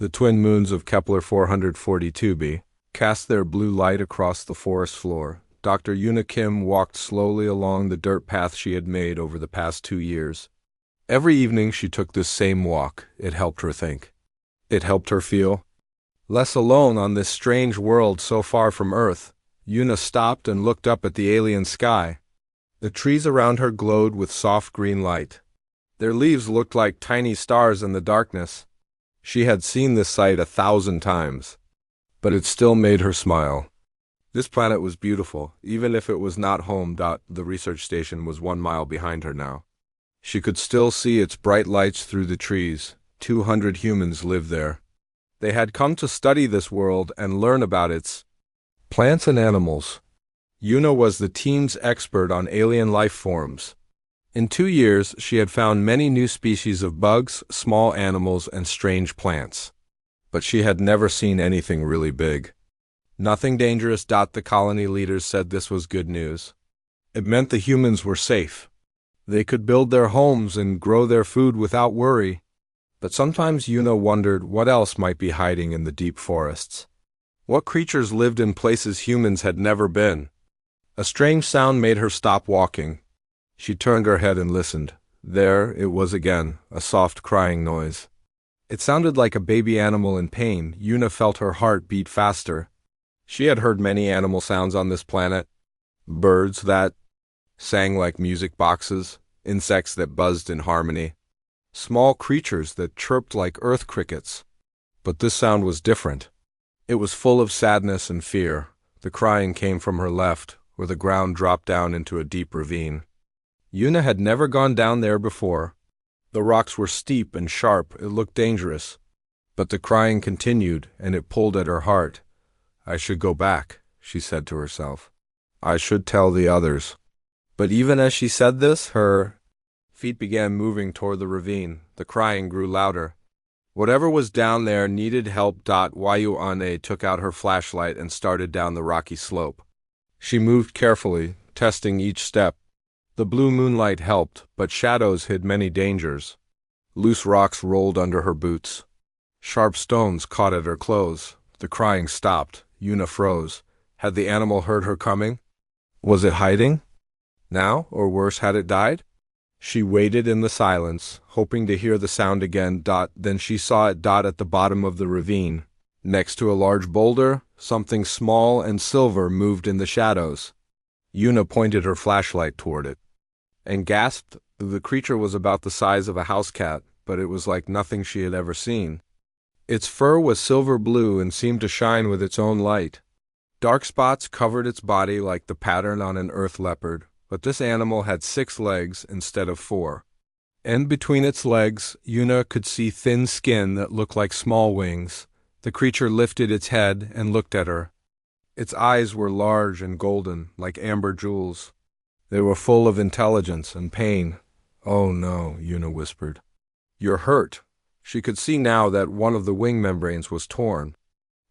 The twin moons of Kepler 442b cast their blue light across the forest floor. Dr. Yuna Kim walked slowly along the dirt path she had made over the past 2 years. Every evening she took this same walk. It helped her think. It helped her feel less alone on this strange world so far from Earth. Yuna stopped and looked up at the alien sky. The trees around her glowed with soft green light. Their leaves looked like tiny stars in the darkness. She had seen this sight 1,000 times, but it still made her smile. This planet was beautiful, even if it was not home. The research station was 1 mile behind her now. She could still see its bright lights through the trees. 200 humans lived there. They had come to study this world and learn about its plants and animals. Yuna was the team's expert on alien life forms. In 2 years, she had found many new species of bugs, small animals, and strange plants. But she had never seen anything really big. Nothing dangerous. The colony leaders said this was good news. It meant the humans were safe. They could build their homes and grow their food without worry. But sometimes Yuna wondered what else might be hiding in the deep forests. What creatures lived in places humans had never been? A strange sound made her stop walking. She turned her head and listened. There it was again, a soft crying noise. It sounded like a baby animal in pain. Yuna felt her heart beat faster. She had heard many animal sounds on this planet. Birds that sang like music boxes, insects that buzzed in harmony, small creatures that chirped like earth crickets. But this sound was different. It was full of sadness and fear. The crying came from her left, where the ground dropped down into a deep ravine. Yuna had never gone down there before. The rocks were steep and sharp. It looked dangerous. But the crying continued, and it pulled at her heart. I should go back, she said to herself. I should tell the others. But even as she said this, her feet began moving toward the ravine. The crying grew louder. Whatever was down there needed help. Yuna took out her flashlight and started down the rocky slope. She moved carefully, testing each step. The blue moonlight helped, but shadows hid many dangers. Loose rocks rolled under her boots. Sharp stones caught at her clothes. The crying stopped. Yuna froze. Had the animal heard her coming? Was it hiding now, or worse, had it died? She waited in the silence, hoping to hear the sound again. Then she saw it at the bottom of the ravine. Next to a large boulder, something small and silver moved in the shadows. Yuna pointed her flashlight toward it and gasped. The creature was about the size of a house cat, but it was like nothing she had ever seen. Its fur was silver blue and seemed to shine with its own light. Dark spots covered its body like the pattern on an earth leopard, but this animal had 6 legs instead of 4. And between its legs, Yuna could see thin skin that looked like small wings. The creature lifted its head and looked at her. Its eyes were large and golden, like amber jewels. They were full of intelligence and pain. Oh no, Yuna whispered. You're hurt. She could see now that one of the wing membranes was torn.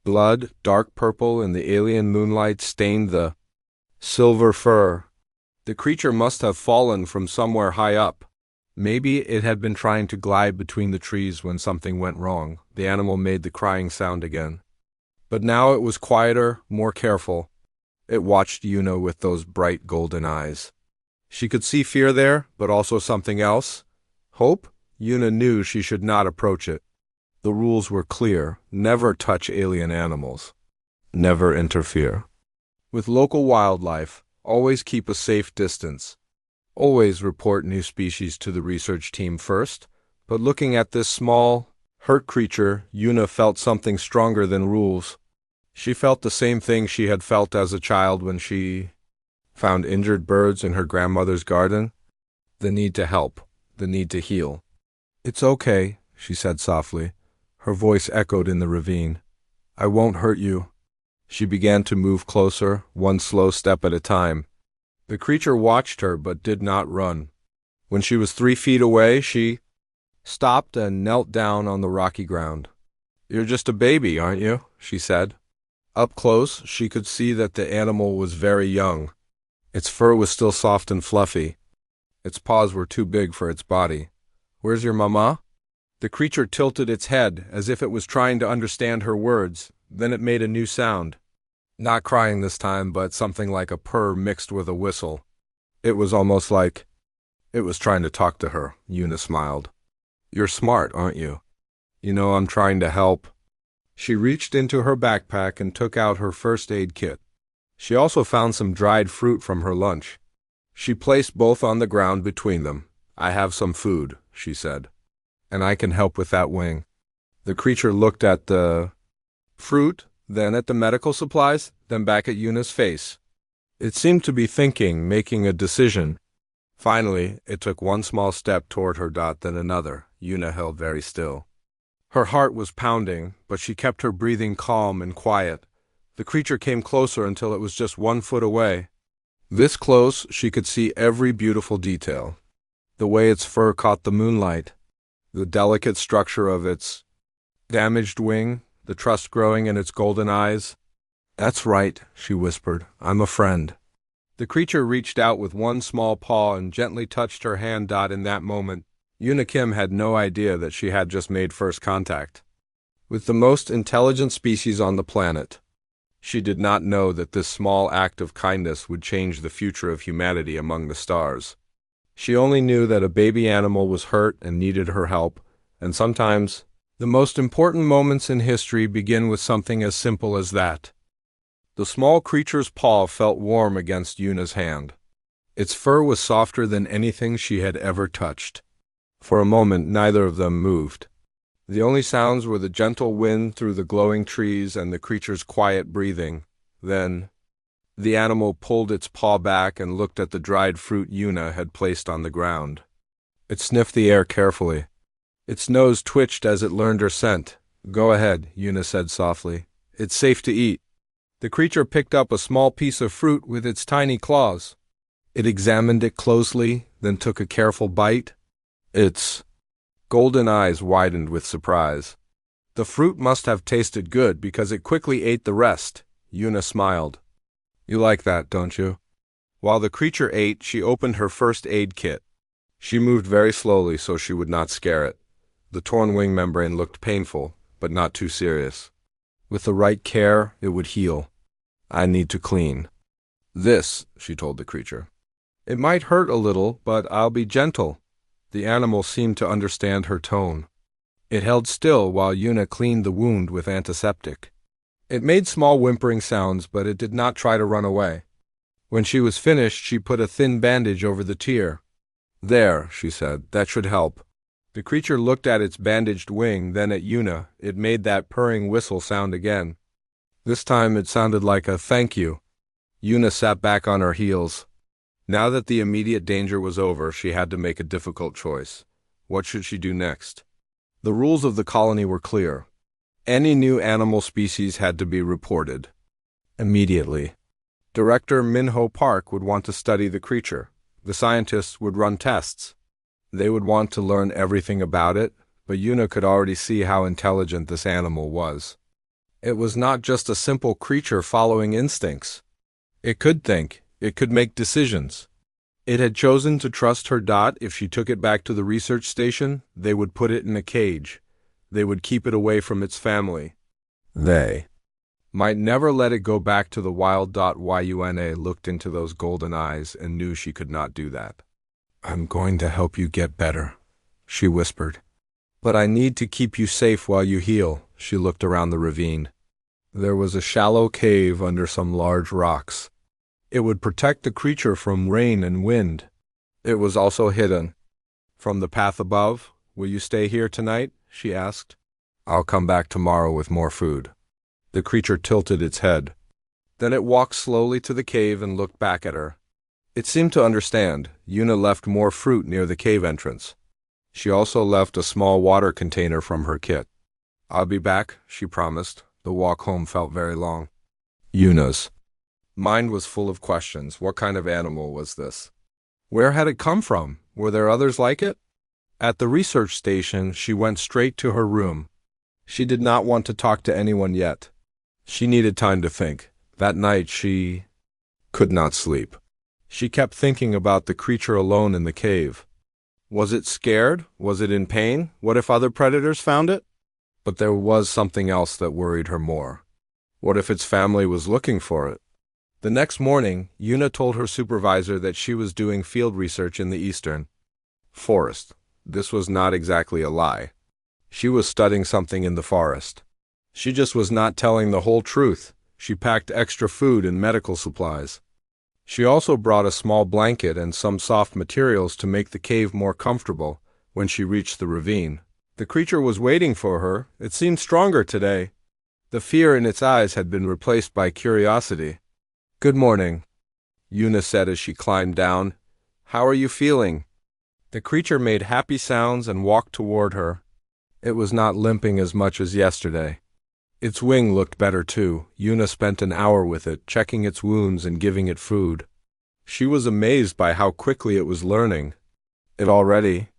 Blood, dark purple in the alien moonlight, stained the silver fur. The creature must have fallen from somewhere high up. Maybe it had been trying to glide between the trees when something went wrong. The animal made the crying sound again. But now it was quieter, more careful. It watched Yuna with those bright golden eyes. She could see fear there, but also something else. Hope? Yuna knew she should not approach it. The rules were clear. Never touch alien animals. Never interfere with local wildlife. Always keep a safe distance. Always report new species to the research team first. But looking at this small, hurt creature, Yuna felt something stronger than rules. She felt the same thing she had felt as a child when she found injured birds in her grandmother's garden. The need to help. The need to heal. It's okay, she said softly. Her voice echoed in the ravine. I won't hurt you. She began to move closer, one slow step at a time. The creature watched her but did not run. When she was 3 feet away, she stopped and knelt down on the rocky ground. You're just a baby, aren't you? She said. Up close, she could see that the animal was very young. Its fur was still soft and fluffy. Its paws were too big for its body. Where's your mama? The creature tilted its head as if it was trying to understand her words, then it made a new sound. Not crying this time, but something like a purr mixed with a whistle. It was almost like it was trying to talk to her. Una smiled. "You're smart, aren't you? You know I'm trying to help." She reached into her backpack and took out her first aid kit. She also found some dried fruit from her lunch. She placed both on the ground between them. "I have some food," she said, "and I can help with that wing." The creature looked at the fruit, then at the medical supplies, then back at Una's face. It seemed to be thinking, making a decision. Finally, it took one small step toward her, then another. Una held very still. Her heart was pounding, but she kept her breathing calm and quiet. The creature came closer until it was just 1 foot away. This close, she could see every beautiful detail. The way its fur caught the moonlight, the delicate structure of its damaged wing, the trust growing in its golden eyes. "That's right," she whispered. "I'm a friend." The creature reached out with one small paw and gently touched her hand. In that moment, Una Kim had no idea that she had just made first contact with the most intelligent species on the planet. She did not know that this small act of kindness would change the future of humanity among the stars. She only knew that a baby animal was hurt and needed her help, and sometimes the most important moments in history begin with something as simple as that. The small creature's paw felt warm against Una's hand. Its fur was softer than anything she had ever touched. For a moment, neither of them moved. The only sounds were the gentle wind through the glowing trees and the creature's quiet breathing. Then, the animal pulled its paw back and looked at the dried fruit Una had placed on the ground. It sniffed the air carefully. Its nose twitched as it learned her scent. "Go ahead," Una said softly. "It's safe to eat." The creature picked up a small piece of fruit with its tiny claws. It examined it closely, then took a careful bite. Its golden eyes widened with surprise. The fruit must have tasted good because it quickly ate the rest. Una smiled. "You like that, don't you?" While the creature ate, she opened her first aid kit. She moved very slowly so she would not scare it. The torn wing membrane looked painful, but not too serious. With the right care, it would heal. "I need to clean this," she told the creature. "It might hurt a little, but I'll be gentle." The animal seemed to understand her tone. It held still while Una cleaned the wound with antiseptic. It made small whimpering sounds, but it did not try to run away. When she was finished, she put a thin bandage over the tear. "There," she said, "that should help." The creature looked at its bandaged wing, then at Una. It made that purring whistle sound again. This time it sounded like a thank you. Una sat back on her heels. Now that the immediate danger was over, she had to make a difficult choice. What should she do next? The rules of the colony were clear. Any new animal species had to be reported immediately. Director Minho Park would want to study the creature. The scientists would run tests. They would want to learn everything about it, but Una could already see how intelligent this animal was. It was not just a simple creature following instincts. It could think. It could make decisions. It had chosen to trust her. If she took it back to the research station, they would put it in a cage. They would keep it away from its family. They might never let it go back to the wild. Una looked into those golden eyes and knew she could not do that. "I'm going to help you get better," she whispered. "But I need to keep you safe while you heal." She looked around the ravine. There was a shallow cave under some large rocks. It would protect the creature from rain and wind. It was also hidden from the path above. "Will you stay here tonight?" she asked. "I'll come back tomorrow with more food." The creature tilted its head. Then it walked slowly to the cave and looked back at her. It seemed to understand. Una left more fruit near the cave entrance. She also left a small water container from her kit. "I'll be back," she promised. The walk home felt very long. Una's mind was full of questions. What kind of animal was this? Where had it come from? Were there others like it? At the research station, she went straight to her room. She did not want to talk to anyone yet. She needed time to think. That night, she could not sleep. She kept thinking about the creature alone in the cave. Was it scared? Was it in pain? What if other predators found it? But there was something else that worried her more. What if its family was looking for it? The next morning, Yuna told her supervisor that she was doing field research in the eastern forest. This was not exactly a lie. She was studying something in the forest. She just was not telling the whole truth. She packed extra food and medical supplies. She also brought a small blanket and some soft materials to make the cave more comfortable when she reached the ravine. The creature was waiting for her. It seemed stronger today. The fear in its eyes had been replaced by curiosity. "Good morning," Yuna said as she climbed down. "How are you feeling?" The creature made happy sounds and walked toward her. It was not limping as much as yesterday. Its wing looked better too. Yuna spent an hour with it, checking its wounds and giving it food. She was amazed by how quickly it was learning. It already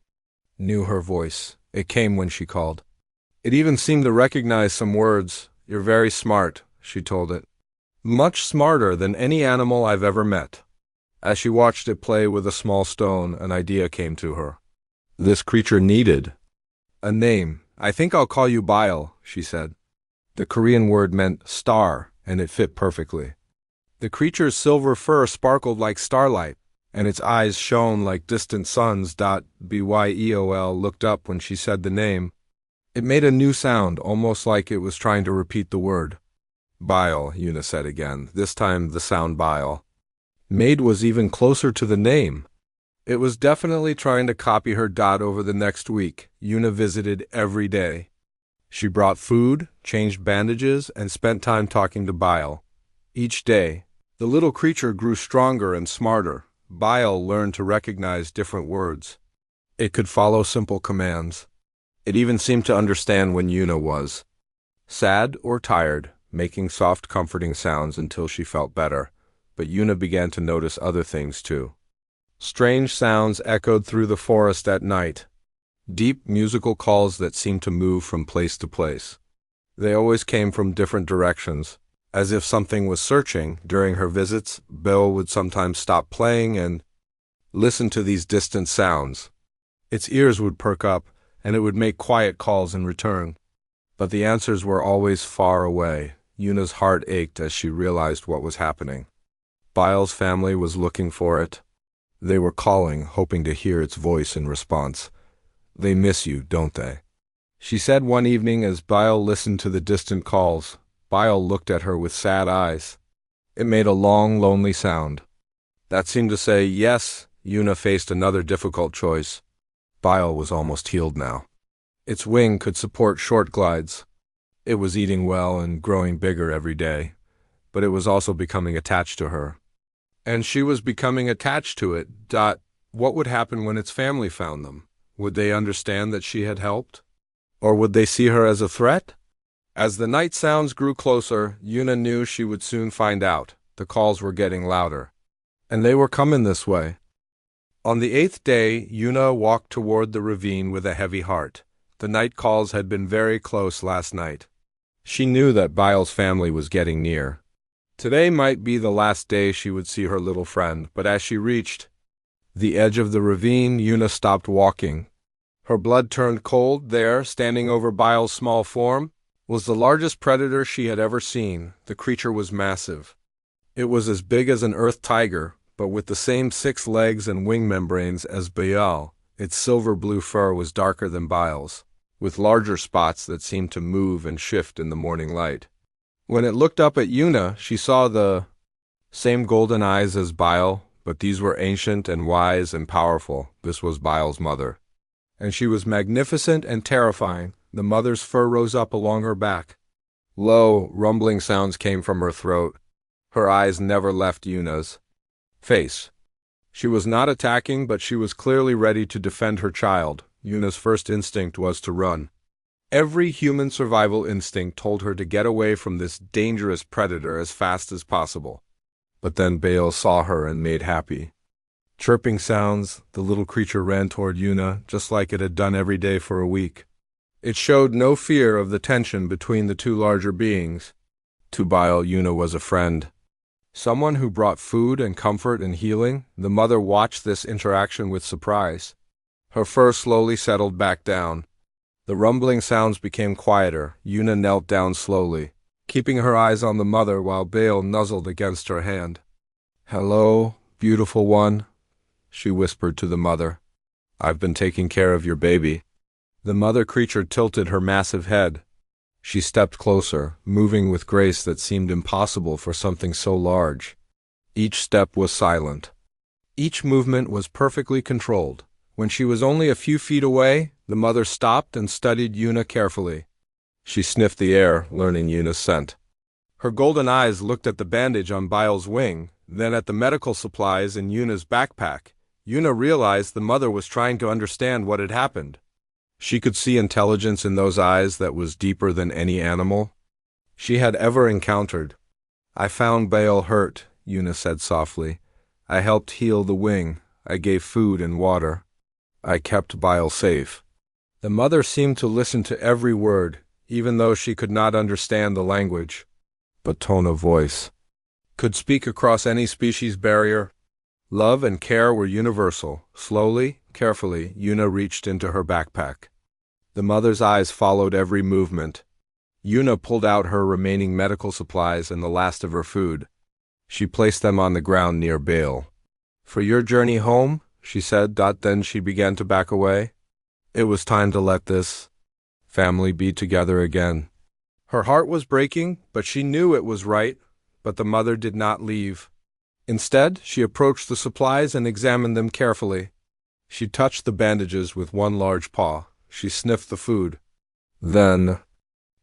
knew her voice. It came when she called. It even seemed to recognize some words. "You're very smart," she told it. "Much smarter than any animal I've ever met." As she watched it play with a small stone, an idea came to her. This creature needed a name. "I think I'll call you Bile," she said. The Korean word meant star, and it fit perfectly. The creature's silver fur sparkled like starlight, and its eyes shone like distant suns. Byel looked up when she said the name. It made a new sound, almost like it was trying to repeat the word. "Bile," Yuna said again, this time the sound bile. Maid was even closer to the name. It was definitely trying to copy her. Over the next week, Yuna visited every day. She brought food, changed bandages, and spent time talking to Bile. Each day, the little creature grew stronger and smarter. Bile learned to recognize different words. It could follow simple commands. It even seemed to understand when Yuna was sad or tired, making soft, comforting sounds until she felt better. But Yuna began to notice other things too. Strange sounds echoed through the forest at night. Deep musical calls that seemed to move from place to place. They always came from different directions, as if something was searching. During her visits, Bill would sometimes stop playing and listen to these distant sounds. Its ears would perk up, and it would make quiet calls in return. But the answers were always far away. Yuna's heart ached as she realized what was happening. Bile's family was looking for it. They were calling, hoping to hear its voice in response. "They miss you, don't they?" she said one evening as Bile listened to the distant calls. Bile looked at her with sad eyes. It made a long, lonely sound. That seemed to say yes. Yuna faced another difficult choice. Bile was almost healed now. Its wing could support short glides. It was eating well and growing bigger every day, but it was also becoming attached to her. And she was becoming attached to it. What would happen when its family found them? Would they understand that she had helped? Or would they see her as a threat? As the night sounds grew closer, Yuna knew she would soon find out. The calls were getting louder. And they were coming this way. On the 8th day, Yuna walked toward the ravine with a heavy heart. The night calls had been very close last night. She knew that Bile's family was getting near. Today might be the last day she would see her little friend, but as she reached the edge of the ravine, Yuna stopped walking. Her blood turned cold. There, standing over Bile's small form, was the largest predator she had ever seen. The creature was massive. It was as big as an earth tiger, but with the same 6 legs and wing membranes as Bile. Its silver-blue fur was darker than Bile's, with larger spots that seemed to move and shift in the morning light. When it looked up at Yuna, she saw the same golden eyes as Bile, but these were ancient and wise and powerful. This was Bile's mother. And she was magnificent and terrifying. The mother's fur rose up along her back. Low, rumbling sounds came from her throat. Her eyes never left Yuna's face. She was not attacking, but she was clearly ready to defend her child. Yuna's first instinct was to run. Every human survival instinct told her to get away from this dangerous predator as fast as possible. But then Bale saw her and made happy. Chirping sounds, the little creature ran toward Yuna, just like it had done every day for a week. It showed no fear of the tension between the two larger beings. To Bile, Yuna was a friend. Someone who brought food and comfort and healing. The mother watched this interaction with surprise. Her fur slowly settled back down. The rumbling sounds became quieter. Yuna knelt down slowly, keeping her eyes on the mother while Baal nuzzled against her hand. "Hello, beautiful one," she whispered to the mother. "I've been taking care of your baby." The mother creature tilted her massive head. She stepped closer, moving with grace that seemed impossible for something so large. Each step was silent. Each movement was perfectly controlled. When she was only a few feet away, the mother stopped and studied Yuna carefully. She sniffed the air, learning Yuna's scent. Her golden eyes looked at the bandage on Baal's wing, then at the medical supplies in Yuna's backpack. Yuna realized the mother was trying to understand what had happened. She could see intelligence in those eyes that was deeper than any animal she had ever encountered. "I found Baal hurt," Yuna said softly. "I helped heal the wing. I gave food and water. I kept Baal safe." The mother seemed to listen to every word, even though she could not understand the language. But tone of voice could speak across any species barrier. Love and care were universal. Slowly, carefully, Yuna reached into her backpack. The mother's eyes followed every movement. Yuna pulled out her remaining medical supplies and the last of her food. She placed them on the ground near Baal. "For your journey home," she said. Then she began to back away. It was time to let this family be together again. Her heart was breaking, but she knew it was right. But the mother did not leave. Instead, she approached the supplies and examined them carefully. She touched the bandages with one large paw. She sniffed the food. Then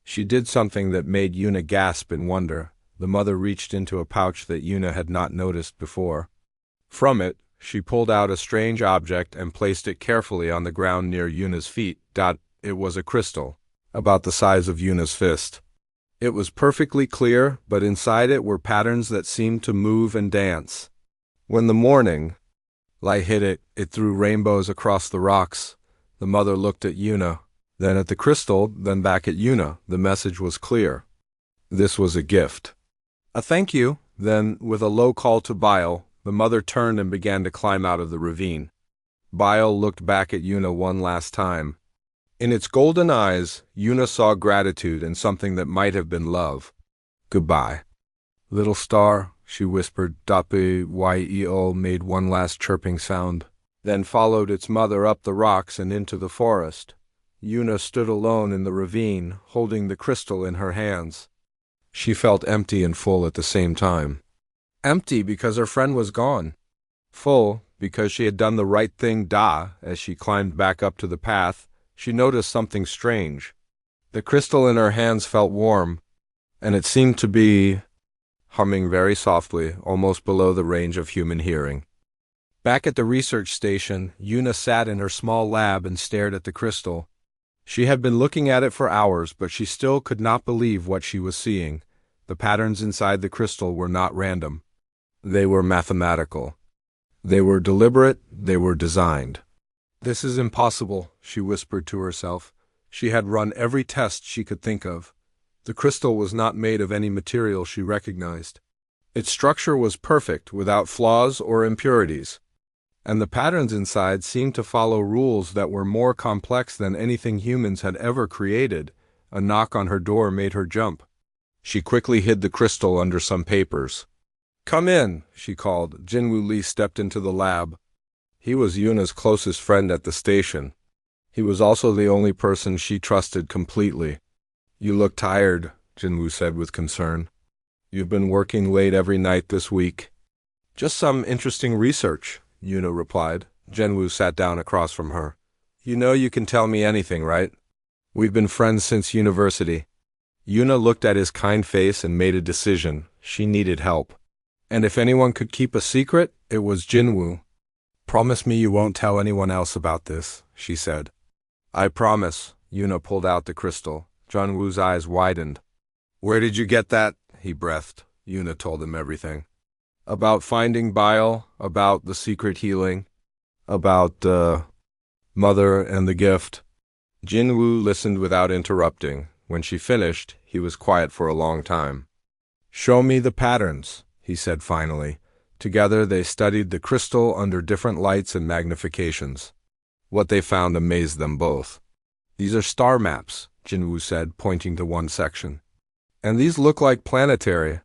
she did something that made Yuna gasp in wonder. The mother reached into a pouch that Yuna had not noticed before. From it, she pulled out a strange object and placed it carefully on the ground near Yuna's feet. It was a crystal, about the size of Yuna's fist. It was perfectly clear, but inside it were patterns that seemed to move and dance. When the morning light hit it, it threw rainbows across the rocks. The mother looked at Yuna, then at the crystal, then back at Yuna. The message was clear. This was a gift. A thank you. Then, with a low call to Baal, the mother turned and began to climb out of the ravine. Baal looked back at Yuna one last time. In its golden eyes, Yuna saw gratitude and something that might have been love. "Goodbye, little star," she whispered. Baal made one last chirping sound, then followed its mother up the rocks and into the forest. Yuna stood alone in the ravine, holding the crystal in her hands. She felt empty and full at the same time. Empty because her friend was gone. Full because she had done the right thing. As she climbed back up to the path, she noticed something strange. The crystal in her hands felt warm, and it seemed to be humming very softly, almost below the range of human hearing. Back at the research station, Yuna sat in her small lab and stared at the crystal. She had been looking at it for hours, but she still could not believe what she was seeing. The patterns inside the crystal were not random. They were mathematical. They were deliberate. They were designed. "This is impossible," she whispered to herself. She had run every test she could think of. The crystal was not made of any material she recognized. Its structure was perfect, without flaws or impurities. And the patterns inside seemed to follow rules that were more complex than anything humans had ever created. A knock on her door made her jump. She quickly hid the crystal under some papers. "Come in," she called. Jinwoo Lee stepped into the lab. He was Yuna's closest friend at the station. He was also the only person she trusted completely. "You look tired," Jinwoo said with concern. "You've been working late every night this week." "Just some interesting research," Yuna replied. Jinwoo sat down across from her. "You know you can tell me anything, right? We've been friends since university." Yuna looked at his kind face and made a decision. She needed help. And if anyone could keep a secret, it was Jinwoo. "Promise me you won't tell anyone else about this," she said. "I promise." Yuna pulled out the crystal. Jinwoo's eyes widened. "Where did you get that?" he breathed. Yuna told him everything. About finding Baal, about the secret healing, about Mother and the gift. Jinwoo listened without interrupting. When she finished, he was quiet for a long time. "Show me the patterns," he said finally. Together they studied the crystal under different lights and magnifications. What they found amazed them both. "These are star maps," Jinwoo said, pointing to one section. "And these look like planetary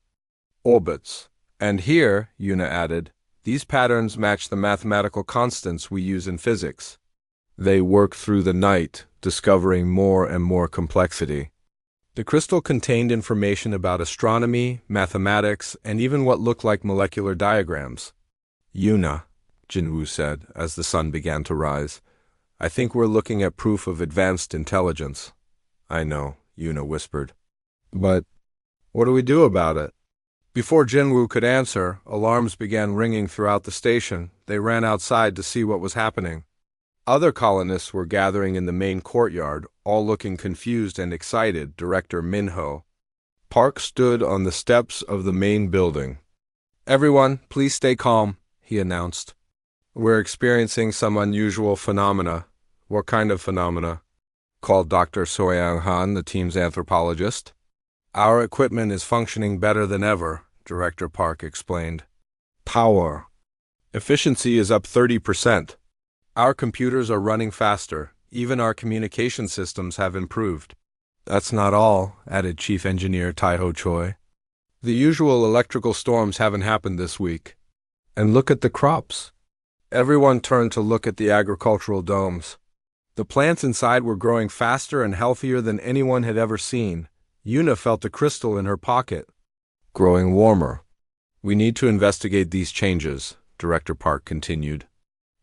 orbits. And here," Yuna added, "these patterns match the mathematical constants we use in physics." They worked through the night, discovering more and more complexity. The crystal contained information about astronomy, mathematics, and even what looked like molecular diagrams. "Yuna," Jinwoo said as the sun began to rise, "I think we're looking at proof of advanced intelligence." "I know," Yuna whispered. "But what do we do about it?" Before Jinwoo could answer, alarms began ringing throughout the station. They ran outside to see what was happening. Other colonists were gathering in the main courtyard, all looking confused and excited. Director Minho Park stood on the steps of the main building. "Everyone, please stay calm," he announced. "We're experiencing some unusual phenomena." "What kind of phenomena?" called Dr. Soyang Han, the team's anthropologist. "Our equipment is functioning better than ever," Director Park explained. "Power efficiency is up 30%. Our computers are running faster. Even our communication systems have improved." "That's not all," added Chief Engineer Taiho Choi. "The usual electrical storms haven't happened this week. And look at the crops." Everyone turned to look at the agricultural domes. The plants inside were growing faster and healthier than anyone had ever seen. Yuna felt the crystal in her pocket growing warmer. "We need to investigate these changes," Director Park continued.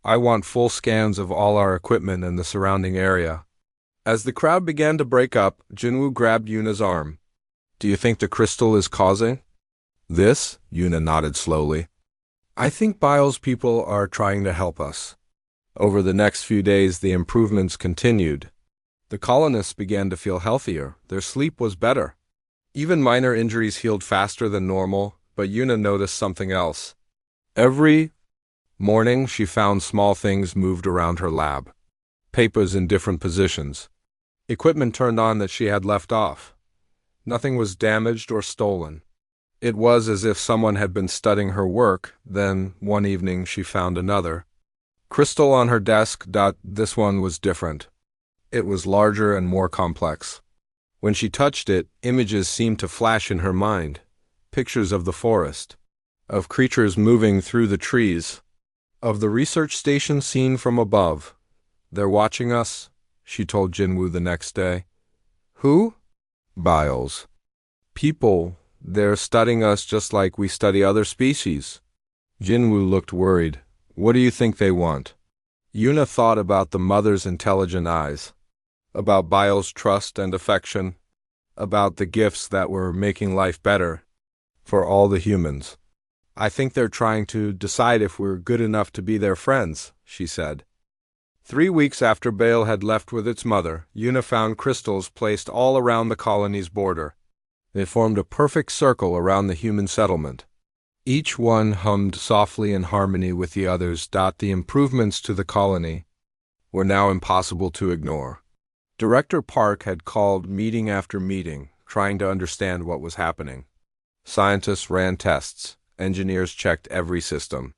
"I want full scans of all our equipment and the surrounding area." As the crowd began to break up, Jinwoo grabbed Yuna's arm. "Do you think the crystal is causing this?" Yuna nodded slowly. "I think Bio's people are trying to help us." Over the next few days, the improvements continued. The colonists began to feel healthier. Their sleep was better. Even minor injuries healed faster than normal, but Yuna noticed something else. Every morning, she found small things moved around her lab. Papers in different positions. Equipment turned on that she had left off. Nothing was damaged or stolen. It was as if someone had been studying her work. Then, one evening, she found another crystal on her desk. This one was different. It was larger and more complex. When she touched it, images seemed to flash in her mind. Pictures of the forest, of creatures moving through the trees, of the research station seen from above. "They're watching us," she told Jinwoo the next day. "Who?" "Bios. People. They're studying us just like we study other species." Jinwoo looked worried. "What do you think they want?" Yuna thought about the mother's intelligent eyes, about Bio's trust and affection, about the gifts that were making life better for all the humans. "I think they're trying to decide if we're good enough to be their friends," she said. 3 weeks after Bale had left with its mother, Yuna found crystals placed all around the colony's border. They formed a perfect circle around the human settlement. Each one hummed softly in harmony with the others. The improvements to the colony were now impossible to ignore. Director Park had called meeting after meeting, trying to understand what was happening. Scientists ran tests. Engineers checked every system.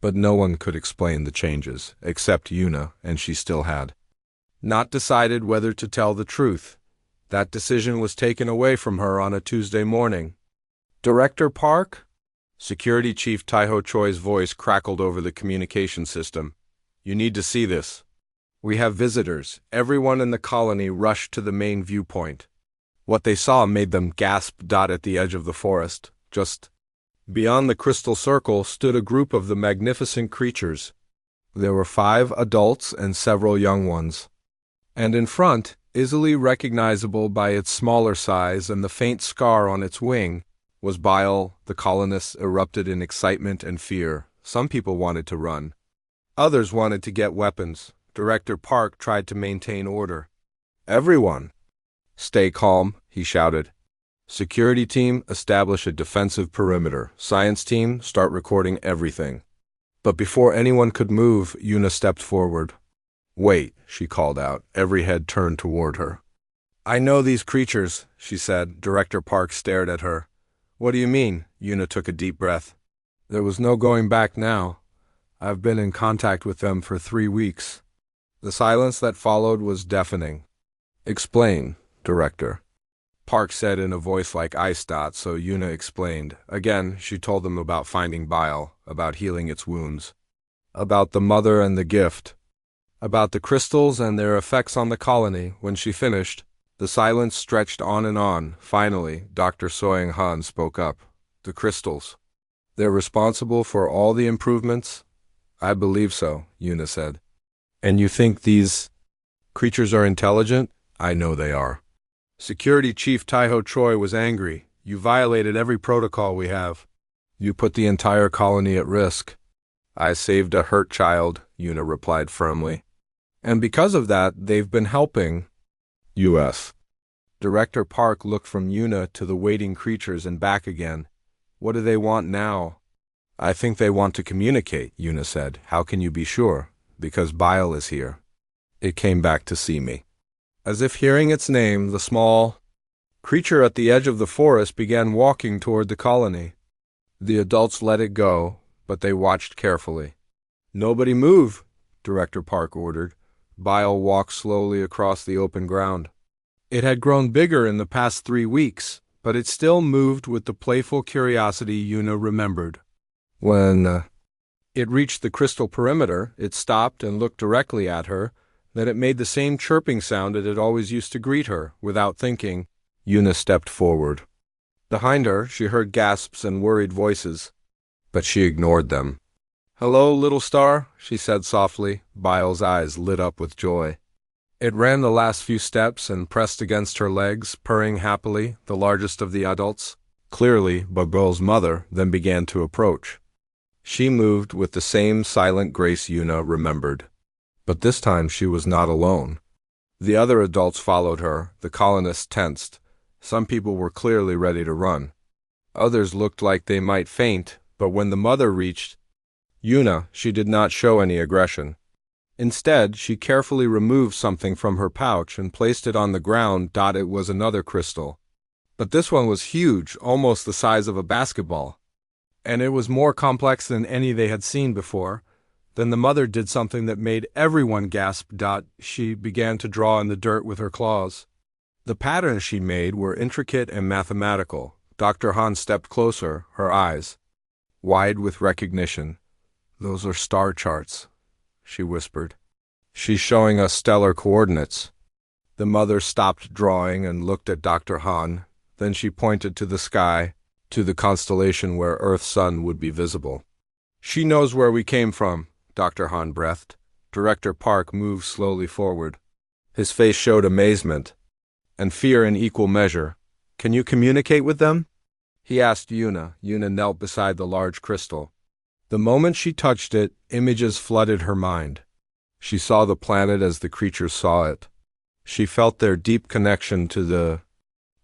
But no one could explain the changes, except Yuna, and she still had not decided whether to tell the truth. That decision was taken away from her on a Tuesday morning. "Director Park?" Security Chief Taiho Choi's voice crackled over the communication system. "You need to see this. We have visitors." Everyone in the colony rushed to the main viewpoint. What they saw made them gasp. At the edge of the forest, just beyond the crystal circle, stood a group of the magnificent creatures. There were 5 adults and several young ones. And in front, easily recognizable by its smaller size and the faint scar on its wing, was Bile. The colonists erupted in excitement and fear. Some people wanted to run. Others wanted to get weapons. Director Park tried to maintain order. "Everyone, stay calm," he shouted. "Security team, establish a defensive perimeter. Science team, start recording everything." But before anyone could move, Yuna stepped forward. "Wait," she called out. Every head turned toward her. "I know these creatures," she said. Director Park stared at her. "What do you mean?" Yuna took a deep breath. "There was no going back now. I've been in contact with them for 3 weeks. The silence that followed was deafening. "Explain, Director," Park said in a voice like ice dots, so Yuna explained. Again, she told them about finding bile, about healing its wounds, about the mother and the gift, about the crystals and their effects on the colony. When she finished, the silence stretched on and on. Finally, Dr. Soyang Han spoke up. "The crystals. They're responsible for all the improvements?" "I believe so," Yuna said. "And you think these creatures are intelligent?" "I know they are." Security Chief Taiho Choi was angry. "You violated every protocol we have. You put the entire colony at risk." "I saved a hurt child," Yuna replied firmly. "And because of that, they've been helping U.S." Director Park looked from Yuna to the waiting creatures and back again. "What do they want now?" "I think they want to communicate," Yuna said. "How can you be sure?" "Because Bile is here. It came back to see me." As if hearing its name, the small creature at the edge of the forest began walking toward the colony. The adults let it go, but they watched carefully. "Nobody move," Director Park ordered. Bile walked slowly across the open ground. It had grown bigger in the past 3 weeks, but it still moved with the playful curiosity Yuna remembered. When it reached the crystal perimeter, it stopped and looked directly at her. Then it made the same chirping sound it had always used to greet her. Without thinking, Yuna stepped forward. Behind her, she heard gasps and worried voices, but she ignored them. "Hello, little star," she said softly. Bile's eyes lit up with joy. It ran the last few steps and pressed against her legs, purring happily, the largest of the adults. Clearly, Bagul's mother then began to approach. She moved with the same silent grace Yuna remembered. But this time she was not alone. The other adults followed her. The colonists tensed. Some people were clearly ready to run. Others looked like they might faint, but when the mother reached Yuna, she did not show any aggression. Instead, she carefully removed something from her pouch and placed it on the ground. It was another crystal. But this one was huge, almost the size of a basketball. And it was more complex than any they had seen before. Then the mother did something that made everyone gasp. She began to draw in the dirt with her claws. The patterns she made were intricate and mathematical. Dr. Han stepped closer, her eyes wide with recognition. "Those are star charts," she whispered. "She's showing us stellar coordinates." The mother stopped drawing and looked at Dr. Han. Then she pointed to the sky, to the constellation where Earth's sun would be visible. "She knows where we came from," Dr. Han breathed. Director Park moved slowly forward. His face showed amazement and fear in equal measure. "Can you communicate with them?" he asked Yuna. Yuna knelt beside the large crystal. The moment she touched it, images flooded her mind. She saw the planet as the creatures saw it. She felt their deep connection to the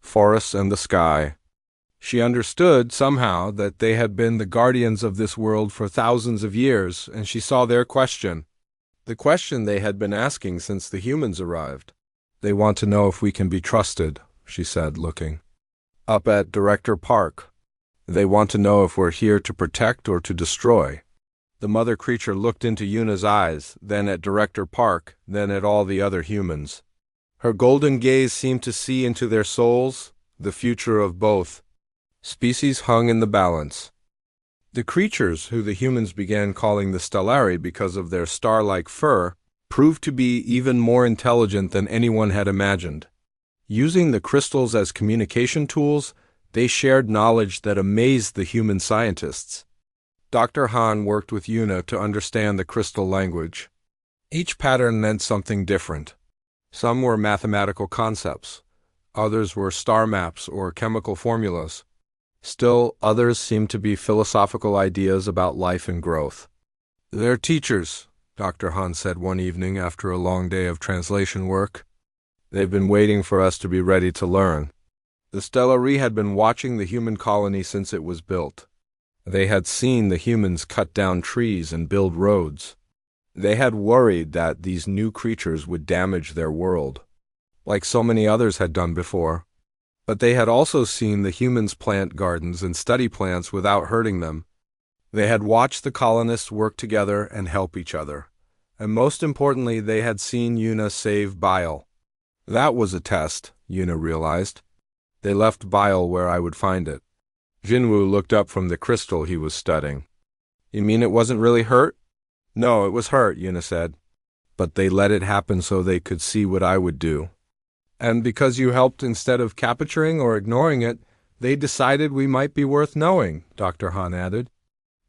forests and the sky. She understood, somehow, that they had been the guardians of this world for thousands of years, and she saw their question. The question they had been asking since the humans arrived. "They want to know if we can be trusted," she said, looking up at Director Park. "They want to know if we're here to protect or to destroy." The mother creature looked into Yuna's eyes, then at Director Park, then at all the other humans. Her golden gaze seemed to see into their souls. The future of both species hung in the balance. The creatures, who the humans began calling the Stellari because of their star-like fur, proved to be even more intelligent than anyone had imagined. Using the crystals as communication tools, they shared knowledge that amazed the human scientists. Dr. Han worked with Yuna to understand the crystal language. Each pattern meant something different. Some were mathematical concepts. Others were star maps or chemical formulas. Still, others seemed to be philosophical ideas about life and growth. "They're teachers," Dr. Han said one evening after a long day of translation work. "They've been waiting for us to be ready to learn." The Stellari had been watching the human colony since it was built. They had seen the humans cut down trees and build roads. They had worried that these new creatures would damage their world, like so many others had done before. But they had also seen the humans plant gardens and study plants without hurting them. They had watched the colonists work together and help each other. And most importantly, they had seen Yuna save Bile. That was a test, Yuna realized. They left Bile where I would find it. Jinwoo looked up from the crystal he was studying. You mean it wasn't really hurt? No, it was hurt, Yuna said. But they let it happen so they could see what I would do. And because you helped instead of capturing or ignoring it, they decided we might be worth knowing, Dr. Han added.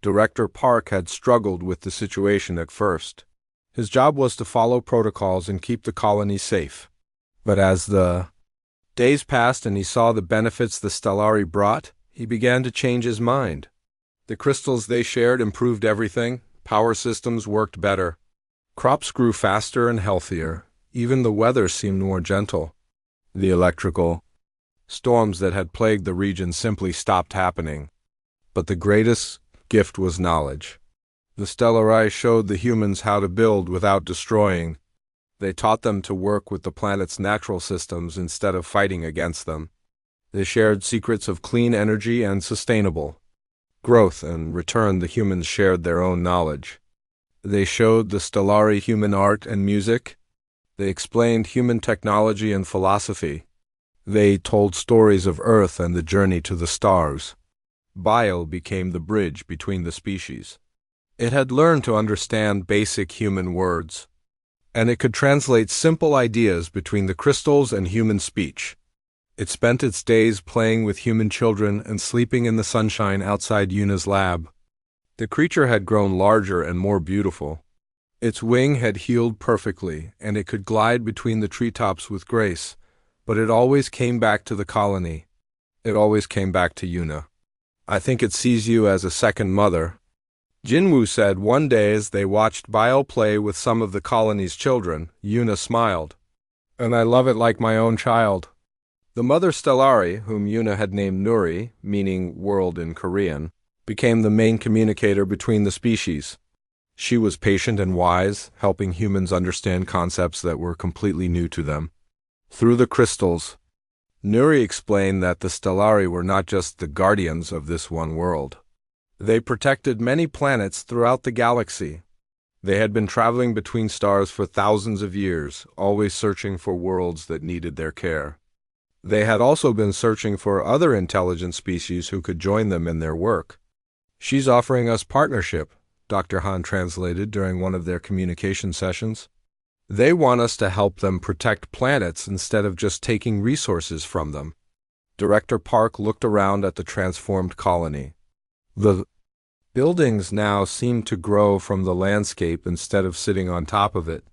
Director Park had struggled with the situation at first. His job was to follow protocols and keep the colony safe. But as the days passed and he saw the benefits the Stellari brought, he began to change his mind. The crystals they shared improved everything. Power systems worked better. Crops grew faster and healthier. Even the weather seemed more gentle. The electrical storms that had plagued the region simply stopped happening. But the greatest gift was knowledge. The Stellari showed the humans how to build without destroying. They taught them to work with the planet's natural systems instead of fighting against them. They shared secrets of clean energy and sustainable growth, and in return the humans shared their own knowledge. They showed the Stellari human art and music. They explained human technology and philosophy. They told stories of Earth and the journey to the stars. Bile became the bridge between the species. It had learned to understand basic human words, and it could translate simple ideas between the crystals and human speech. It spent its days playing with human children and sleeping in the sunshine outside Yuna's lab. The creature had grown larger and more beautiful. Its wing had healed perfectly, and it could glide between the treetops with grace, but it always came back to the colony. It always came back to Yuna. I think it sees you as a second mother, Jinwoo said one day as they watched Bile play with some of the colony's children. Yuna smiled. And I love it like my own child. The mother Stellari, whom Yuna had named Nuri, meaning world in Korean, became the main communicator between the species. She was patient and wise, helping humans understand concepts that were completely new to them. Through the crystals, Nuri explained that the Stellari were not just the guardians of this one world. They protected many planets throughout the galaxy. They had been traveling between stars for thousands of years, always searching for worlds that needed their care. They had also been searching for other intelligent species who could join them in their work. She's offering us partnership, Dr. Han translated during one of their communication sessions. They want us to help them protect planets instead of just taking resources from them. Director Park looked around at the transformed colony. The buildings now seemed to grow from the landscape instead of sitting on top of it.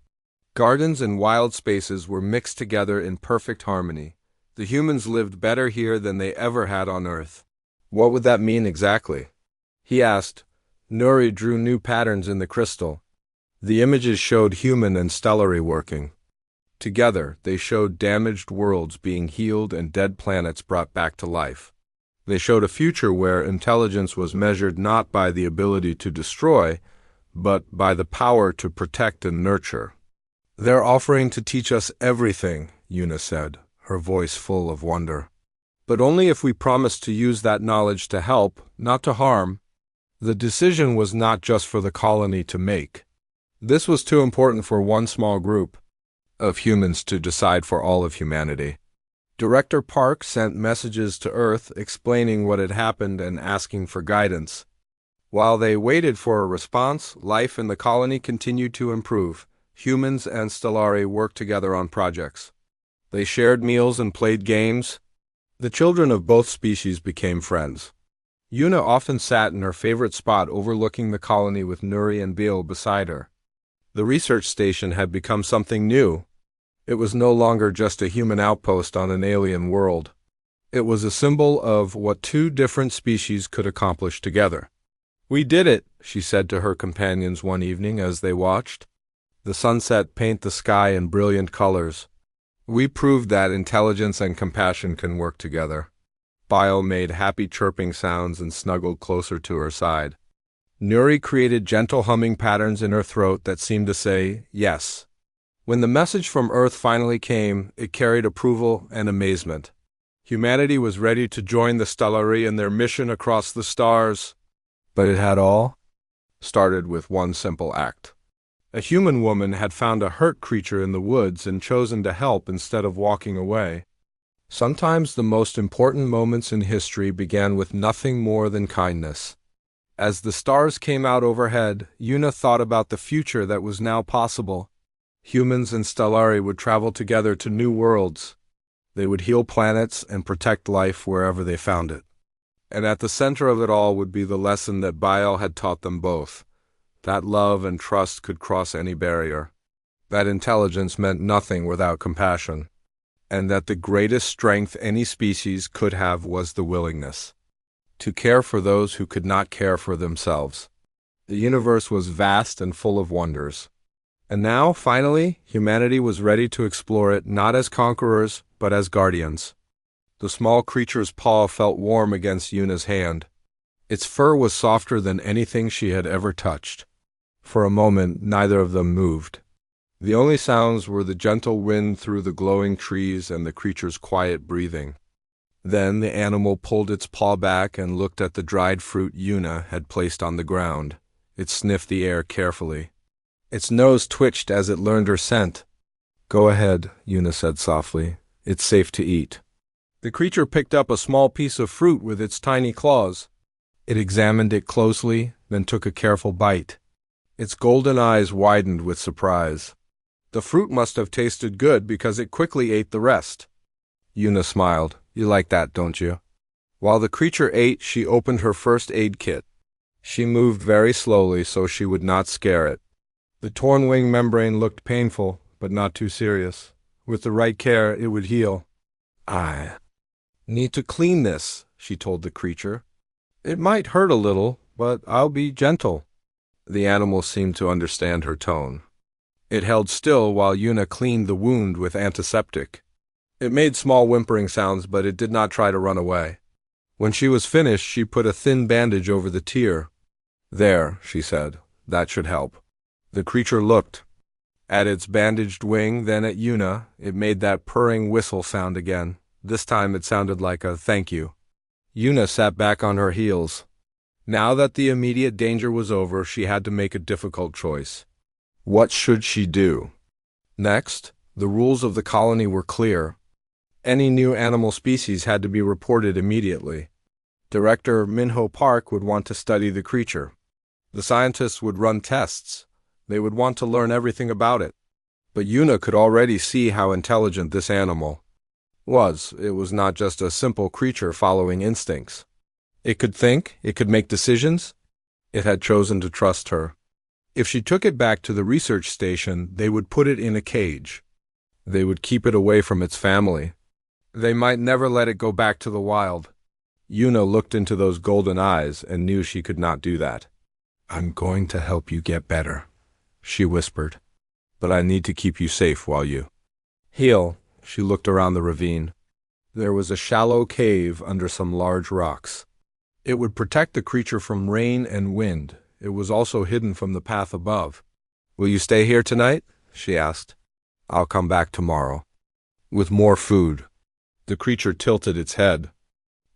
Gardens and wild spaces were mixed together in perfect harmony. The humans lived better here than they ever had on Earth. What would that mean exactly? He asked. Nuri drew new patterns in the crystal. The images showed human and stellary working. Together, they showed damaged worlds being healed and dead planets brought back to life. They showed a future where intelligence was measured not by the ability to destroy, but by the power to protect and nurture. They're offering to teach us everything, Yuna said, her voice full of wonder. But only if we promise to use that knowledge to help, not to harm. The decision was not just for the colony to make. This was too important for one small group of humans to decide for all of humanity. Director Park sent messages to Earth explaining what had happened and asking for guidance. While they waited for a response, life in the colony continued to improve. Humans and Stellari worked together on projects. They shared meals and played games. The children of both species became friends. Yuna often sat in her favorite spot overlooking the colony with Nuri and Beale beside her. The research station had become something new. It was no longer just a human outpost on an alien world. It was a symbol of what two different species could accomplish together. We did it, she said to her companions one evening as they watched. The sunset paint the sky in brilliant colors. We proved that intelligence and compassion can work together. Bile made happy chirping sounds and snuggled closer to her side. Nuri created gentle humming patterns in her throat that seemed to say, yes. When the message from Earth finally came, it carried approval and amazement. Humanity was ready to join the Stellari in their mission across the stars. But it had all started with one simple act. A human woman had found a hurt creature in the woods and chosen to help instead of walking away. Sometimes the most important moments in history began with nothing more than kindness. As the stars came out overhead, Yuna thought about the future that was now possible. Humans and Stellari would travel together to new worlds. They would heal planets and protect life wherever they found it. And at the center of it all would be the lesson that Baal had taught them both, that love and trust could cross any barrier, that intelligence meant nothing without compassion, and that the greatest strength any species could have was the willingness to care for those who could not care for themselves. The universe was vast and full of wonders. And now, finally, humanity was ready to explore it not as conquerors, but as guardians. The small creature's paw felt warm against Yuna's hand. Its fur was softer than anything she had ever touched. For a moment, neither of them moved. The only sounds were the gentle wind through the glowing trees and the creature's quiet breathing. Then the animal pulled its paw back and looked at the dried fruit Yuna had placed on the ground. It sniffed the air carefully. Its nose twitched as it learned her scent. "Go ahead," Yuna said softly. "It's safe to eat." The creature picked up a small piece of fruit with its tiny claws. It examined it closely, then took a careful bite. Its golden eyes widened with surprise. The fruit must have tasted good because it quickly ate the rest. Yuna smiled. "You like that, don't you?" While the creature ate, she opened her first aid kit. She moved very slowly so she would not scare it. The torn wing membrane looked painful, but not too serious. With the right care, it would heal. "I need to clean this," she told the creature. "It might hurt a little, but I'll be gentle." The animal seemed to understand her tone. It held still while Yuna cleaned the wound with antiseptic. It made small whimpering sounds, but it did not try to run away. When she was finished, she put a thin bandage over the tear. "There," she said. "That should help." The creature looked at its bandaged wing, then at Yuna. It made that purring whistle sound again. This time it sounded like a thank you. Yuna sat back on her heels. Now that the immediate danger was over, she had to make a difficult choice. What should she do? Next, the rules of the colony were clear. Any new animal species had to be reported immediately. Director Minho Park would want to study the creature. The scientists would run tests. They would want to learn everything about it. But Yuna could already see how intelligent this animal was. It was not just a simple creature following instincts. It could think, it could make decisions. It had chosen to trust her. If she took it back to the research station, they would put it in a cage. They would keep it away from its family. They might never let it go back to the wild. Yuna looked into those golden eyes and knew she could not do that. "I'm going to help you get better," she whispered. "But I need to keep you safe while you heal." She looked around the ravine. There was a shallow cave under some large rocks. It would protect the creature from rain and wind. It was also hidden from the path above. "Will you stay here tonight?" she asked. "I'll come back tomorrow with more food." The creature tilted its head.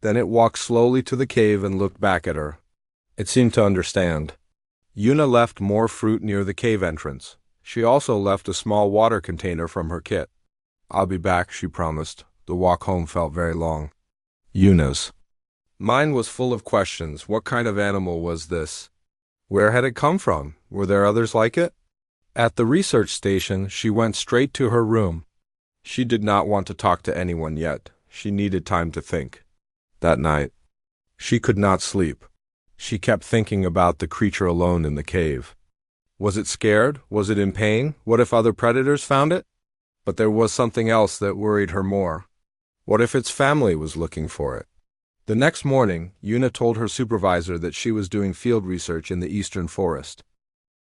Then it walked slowly to the cave and looked back at her. It seemed to understand. Yuna left more fruit near the cave entrance. She also left a small water container from her kit. "I'll be back," she promised. The walk home felt very long. Yuna's mind was full of questions. What kind of animal was this? Where had it come from? Were there others like it? At the research station, she went straight to her room. She did not want to talk to anyone yet. She needed time to think. That night, she could not sleep. She kept thinking about the creature alone in the cave. Was it scared? Was it in pain? What if other predators found it? But there was something else that worried her more. What if its family was looking for it? The next morning, Yuna told her supervisor that she was doing field research in the eastern forest.